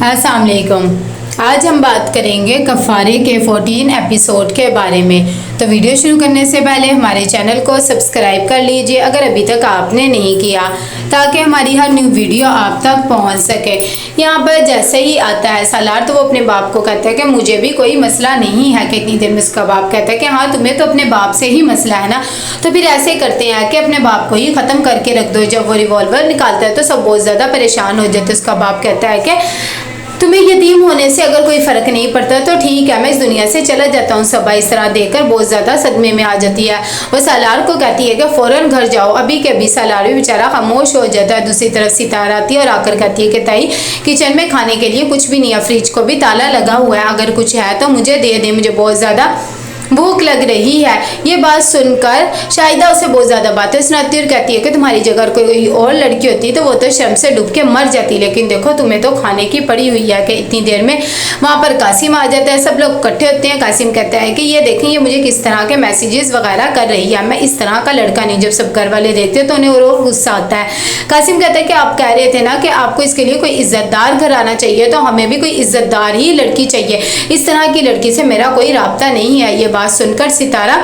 अस्सलाम वालेकुम। आज हम बात करेंगे कफ़ारे के 14 एपिसोड के बारे में। तो वीडियो शुरू करने से पहले हमारे चैनल को सब्सक्राइब कर लीजिए अगर अभी तक आपने नहीं किया, ताकि हमारी हर न्यू वीडियो आप तक पहुंच सके। यहाँ पर जैसे ही आता है सालार, तो वो अपने बाप को कहता है कि मुझे भी कोई मसला नहीं है। कि इतनी देर में उसका बाप कहता है कि हाँ, तुम्हें तो अपने बाप से ही मसला है ना, तो फिर ऐसे करते हैं कि अपने बाप को ही ख़त्म करके रख दो। जब वो रिवॉल्वर निकालता है तो सब बहुत ज़्यादा परेशान हो जाते। उसका बाप कहता है कि तुम्हें यतीम होने से अगर कोई फ़र्क नहीं पड़ता तो ठीक है, मैं इस दुनिया से चला जाता हूँ। सबा इस तरह देकर बहुत ज़्यादा सदमे में आ जाती है। वो सालार को कहती है कि फ़ौरन घर जाओ, अभी के अभी। सालार भी बेचारा खामोश हो जाता है। दूसरी तरफ सितारा आती है और आकर कहती है कि ताई, किचन में खाने के लिए कुछ भी नहीं है, फ्रिज को भी ताला लगा हुआ है, अगर कुछ है तो मुझे दे दे, मुझे बहुत ज़्यादा भूख लग रही है। ये बात सुनकर शाहिदा उसे बहुत ज़्यादा बातें सुनाती है और कहती है कि तुम्हारी जगह कोई और लड़की होती तो वो तो शर्म से डूब के मर जाती, लेकिन देखो तुम्हें तो खाने की पड़ी हुई है। कि इतनी देर में वहाँ पर कासिम आ जाता है, सब लोग इकट्ठे होते हैं। कासिम कहता है कि ये देखें, ये मुझे किस तरह के मैसेजेस वगैरह कर रही है, मैं इस तरह का लड़का नहीं। जब सब घर वाले देखते हैं तो उन्हें और गुस्सा आता है। कासिम कहता है कि आप कह रहे थे ना कि आपको इसके लिए कोई इज्जतदार घर आना चाहिए, तो हमें भी कोई इज्जतदार ही लड़की चाहिए। इस तरह की लड़की से मेरा कोई राब्ता नहीं है। ये बात सुनकर सितारा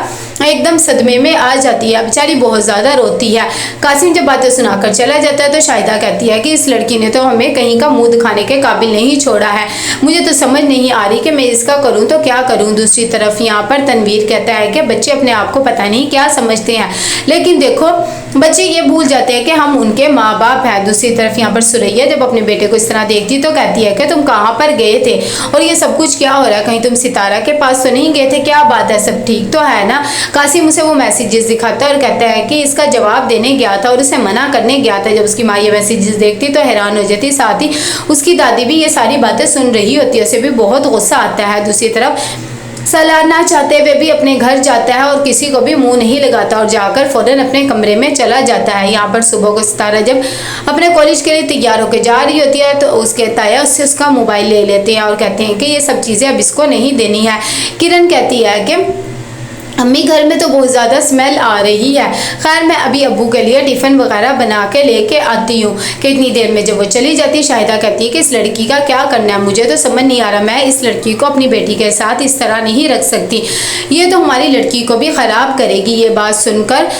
एकदम सदमे में आ जाती है, बेचारी बहुत ज़्यादा रोती है। कासिम जब बातें सुनाकर चला जाता है तो शाहिदा कहती है कि इस लड़की ने तो हमें कहीं का मुंह दिखाने के काबिल नहीं छोड़ा है, मुझे तो समझ नहीं आ रही कि मैं इसका करूं तो क्या करूं। दूसरी तरफ यहाँ पर तनवीर कहता है कि बच्चे अपने आप को पता नहीं क्या समझते हैं, लेकिन देखो बच्चे ये भूल जाते हैं कि हम उनके माँ बाप हैं। दूसरी तरफ यहाँ पर सुरैया जब अपने बेटे को इस तरह देखती तो कहती है कि तुम कहाँ पर गए थे और ये सब कुछ क्या हो रहा है, कहीं तुम सितारा के पास तो नहीं गए थे, क्या बात है, सब ठीक तो है ना। कासिम उसे वो मैसेजेस दिखाता है और कहता है कि इसका जवाब देने गया था और उसे मना करने गया था। जब उसकी माँ ये मैसेजेस देखती तो हैरान हो जाती, साथ ही उसकी दादी भी ये सारी बातें सुन रही होती है, उसे भी बहुत गुस्सा आता है। दूसरी तरफ सालार ना चाहते हुए भी अपने घर जाता है और किसी को भी मुंह नहीं लगाता और जाकर फौरन अपने कमरे में चला जाता है। यहाँ पर सुबह को सितारा जब अपने कॉलेज के लिए तैयार होकर जा रही होती है तो उसके ताया उससे उसका मोबाइल ले लेते हैं और कहते हैं कि ये सब चीज़ें अब इसको नहीं देनी है। किरण कहती है कि अम्मी घर में तो बहुत ज़्यादा स्मेल आ रही है, खैर मैं अभी अब्बू के लिए टिफ़िन वगैरह बना के लेके आती हूँ। कि इतनी देर में जब वो चली जाती शाहिदा कहती है कि इस लड़की का क्या करना है, मुझे तो समझ नहीं आ रहा, मैं इस लड़की को अपनी बेटी के साथ इस तरह नहीं रख सकती, ये तो हमारी लड़की को भी ख़राब करेगी। ये बात सुनकर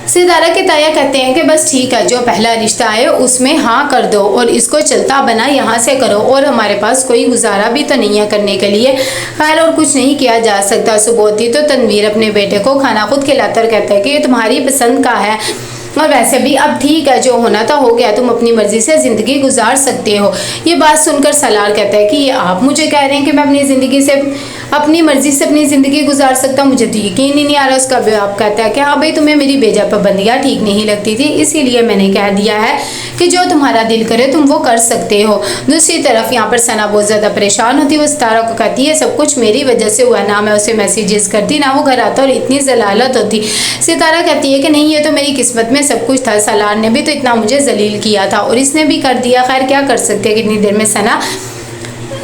सितारा के ताया कहते हैं कि बस ठीक है, जो पहला रिश्ता है उसमें हाँ कर दो और इसको चलता बना यहाँ से करो, और हमारे पास कोई गुजारा भी तो नहीं है करने के लिए, खैर और कुछ नहीं किया जा सकता। सुबह होती तो तनवीर अपने बेटे को खाना खुद खिलाता और कहता है कि ये तुम्हारी पसंद का है और वैसे भी अब ठीक है, जो होना था हो गया, तुम अपनी मर्जी से ज़िंदगी गुजार सकते हो। ये बात सुनकर सालार कहता है कि ये आप मुझे कह रहे हैं कि मैं अपनी ज़िंदगी से अपनी मर्जी से अपनी ज़िंदगी गुजार सकता हूँ, मुझे तो यकीन ही नहीं आ रहा। उसका बाप कहता है कि हाँ भाई, तुम्हें मेरी बेजा पाबंदियाँ ठीक नहीं लगती थी, इसीलिए मैंने कह दिया है कि जो तुम्हारा दिल करे तुम वो कर सकते हो। दूसरी तरफ यहाँ पर सना बहुत ज़्यादा परेशान होती है। वो सितारा को कहती है सब कुछ मेरी वजह से हुआ, ना मैं उसे मैसेजेस करती ना वो घर आता और इतनी जलालत होती। सितारा कहती है कि नहीं, ये तो मेरी किस्मत में सब कुछ था, सालार ने भी तो इतना मुझे जलील किया था और इसने भी कर दिया, खैर क्या कर सकते हैं। कितनी देर में सना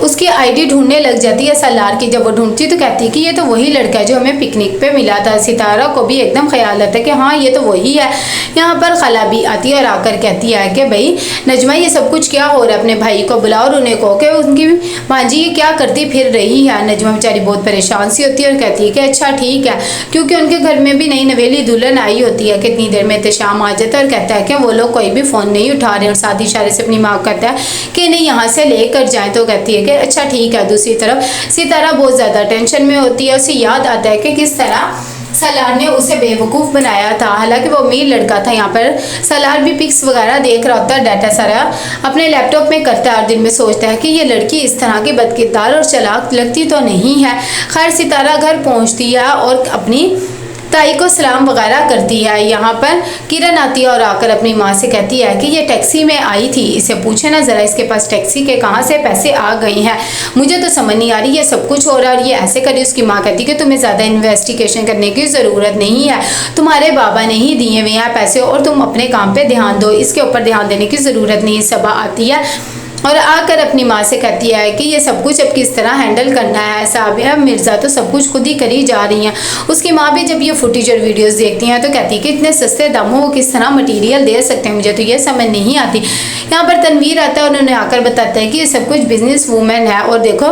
उसकी आईडी ढूंढने लग जाती है सालार की। जब वो ढूंढती तो कहती है कि ये तो वही लड़का है जो हमें पिकनिक पे मिला था। सितारा को भी एकदम ख्याल आता है कि हाँ ये तो वही है। यहाँ पर खला भी आती है और आकर कहती है कि भाई नजमा, ये सब कुछ क्या हो रहा है, अपने भाई को बुलाओ और उन्हें कहो कि उनकी माँ जी ये क्या करती फिर रही है। नजमा बेचारी बहुत परेशान सी होती है और कहती है कि अच्छा ठीक है, क्योंकि उनके घर में भी नई नवेली दुल्हन आई होती है। कितनी देर में एहतशाम आ जाता है और कहता है कि वो लोग कोई भी फ़ोन नहीं उठा रहे और साथ ही इशारे से अपनी माँ को कहता है कि नहीं यहाँ से लेकर जाएँ, तो कहती है कि अच्छा ठीक है। दूसरी तरफ सितारा बहुत ज़्यादा टेंशन में होती है। उसे याद आता है कि किस तरह सालार ने उसे बेवकूफ़ बनाया था, हालांकि वो अमीर लड़का था। यहाँ पर सालार भी पिक्स वगैरह देख रहा होता है, डाटा सारा अपने लैपटॉप में करता है और दिन में सोचता है कि ये लड़की इस तरह की बदकिरदार और चालाक लगती तो नहीं है। खैर सितारा घर पहुँचती है और अपनी ताई को सलाम वगैरह करती है। यहाँ पर किरण आती है और आकर अपनी माँ से कहती है कि ये टैक्सी में आई थी, इसे पूछे ना ज़रा इसके पास टैक्सी के कहाँ से पैसे आ गए हैं, मुझे तो समझ नहीं आ रही ये सब कुछ हो रहा है और ये ऐसे करी। उसकी माँ कहती कि तुम्हें ज़्यादा इन्वेस्टिगेशन करने की ज़रूरत नहीं है, तुम्हारे बाबा ने ही दिए हुए हैं पैसे और तुम अपने काम पर ध्यान दो, इसके ऊपर ध्यान देने की ज़रूरत नहीं है। सबा आती है और आकर अपनी माँ से कहती है कि ये सब कुछ अब किस तरह हैंडल करना है। साबिया मिर्ज़ा तो सब कुछ खुद ही करी जा रही हैं। उसकी माँ भी जब ये फुटेज और वीडियोस देखती हैं तो कहती है कि इतने सस्ते दामों वो किस तरह मटेरियल दे सकते हैं, मुझे तो ये समझ नहीं आती। यहाँ पर तनवीर आता है और उन्हें आकर बताता है कि ये सब कुछ बिजनेस वूमेन है और देखो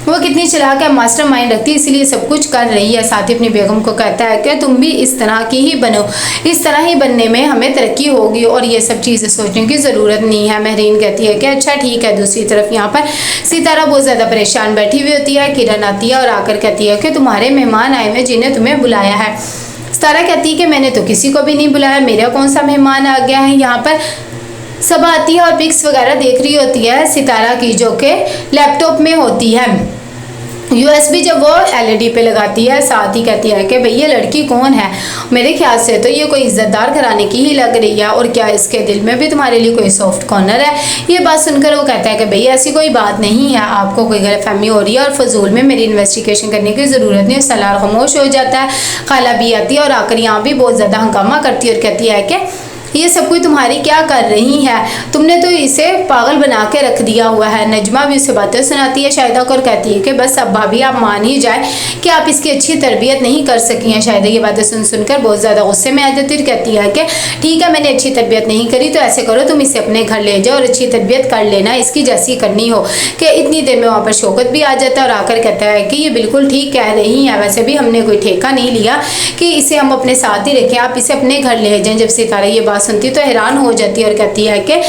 वो कितनी चालाक है, मास्टर माइंड रखती है, इसीलिए सब कुछ कर रही है। साथ ही अपनी बेगम को कहता है कि तुम भी इस तरह की ही बनो, इस तरह ही बनने में हमें तरक्की होगी और ये सब चीज़ें सोचने की ज़रूरत नहीं है। महरीन कहती है कि अच्छा ठीक है। दूसरी तरफ यहाँ पर सितारा बहुत ज़्यादा परेशान बैठी हुई होती है। किरण आती है और आकर कहती है कि तुम्हारे मेहमान आए हुए जिन्हें तुम्हें बुलाया है। सितारा कहती है कि मैंने तो किसी को भी नहीं बुलाया, मेरा कौन सा मेहमान आ गया है। यहाँ पर सब आती है और पिक्स वगैरह देख रही होती है सितारा की, जो कि लैपटॉप में होती है। USB जब वो LED पे लगाती है, साथ ही कहती है कि भैया लड़की कौन है, मेरे ख्याल से तो ये कोई इज्जतदार घराने की ही लग रही है और क्या इसके दिल में भी तुम्हारे लिए कोई सॉफ्ट कॉर्नर है। ये बात सुनकर वो कहता है कि भैया ऐसी कोई बात नहीं है, आपको कोई गलतफहमी हो रही है और फजूल में मेरी इन्वेस्टिगेशन करने की ज़रूरत नहीं। सलार खामोश हो जाता है। खाला भी आती है और आकर यहाँ भी बहुत ज़्यादा हंगामा करती है और कहती है कि ये सब कुछ तुम्हारी क्या कर रही है, तुमने तो इसे पागल बना के रख दिया हुआ है। नजमा भी उसे बातें सुनाती है। शाहिदा को कहती है कि बस अब भाभी आप मान ही जाए कि आप इसकी अच्छी तरबियत नहीं कर सकी हैं। शाहिदा ये बातें सुनकर बहुत ज़्यादा गुस्से में आ जाती है। कहती है कि ठीक है मैंने अच्छी तरबियत नहीं करी तो ऐसे करो तुम इसे अपने घर ले जाओ और अच्छी तरबियत कर लेना, इसकी जैसी करनी हो। कि इतनी देर में वहाँ पर शौकत भी आ जाता है और आकर कहता है कि ये बिल्कुल ठीक कह रही हैं, वैसे भी हमने कोई ठेका नहीं लिया कि इसे हम अपने साथ ही रखें, आप इसे अपने घर ले जाएं। जब सितारा ये बात सुनती तो हैरान हो जाती है और कहती है कि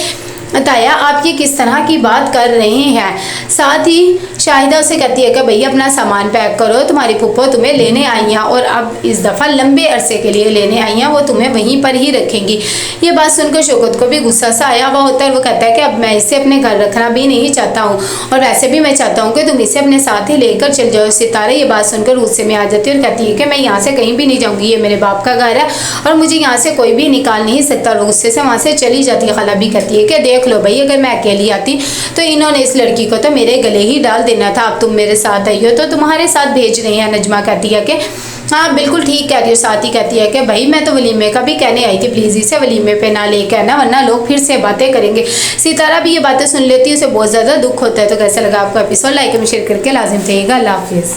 ताया आप ये किस तरह की बात कर रहे हैं। साथ ही शाहिदा से कहती है कि भैया अपना सामान पैक करो, तुम्हारी फूफो तुम्हें लेने आई हैं और अब इस दफ़ा लंबे अरसे के लिए लेने आई हैं, वो तुम्हें वहीं पर ही रखेंगी। ये बात सुनकर शौकत को भी गुस्सा सा आया हुआ होता है। वो कहता है कि अब मैं इसे अपने घर रखना भी नहीं चाहता हूँ और वैसे भी मैं चाहता हूँ कि तुम इसे अपने साथ ही लेकर चल जाओ। सितारा ये बात सुनकर गुस्से में आ जाती है और कहती है कि मैं यहाँ से कहीं भी नहीं जाऊँगी, ये मेरे बाप का घर है और मुझे यहाँ से कोई भी निकाल नहीं सकता। और गुस्से से वहाँ से चली जाती है। खाला भी कहती है कि देख लो भाई, अगर मैं अकेली आती तो इन्होंने इस लड़की को तो मेरे गले ही डाल देना था, अब तुम मेरे साथ आई हो तो तुम्हारे साथ भेज रही है। नजमा कहती है कि हाँ बिल्कुल ठीक कह रही हो। साथ ही कहती है कि भाई मैं तो वलीमे का भी कहने आई थी, प्लीज़ इसे वलीमे पे ना लेके आना वरना लोग फिर से बातें करेंगे। सितारा भी ये बातें सुन लेती है, उसे बहुत ज़्यादा दुख होता है। तो कैसा लगा आपको एपिसोड, लाइक एंड शेयर करके लाजिम करिएगा। अल्लाह हाफिज़।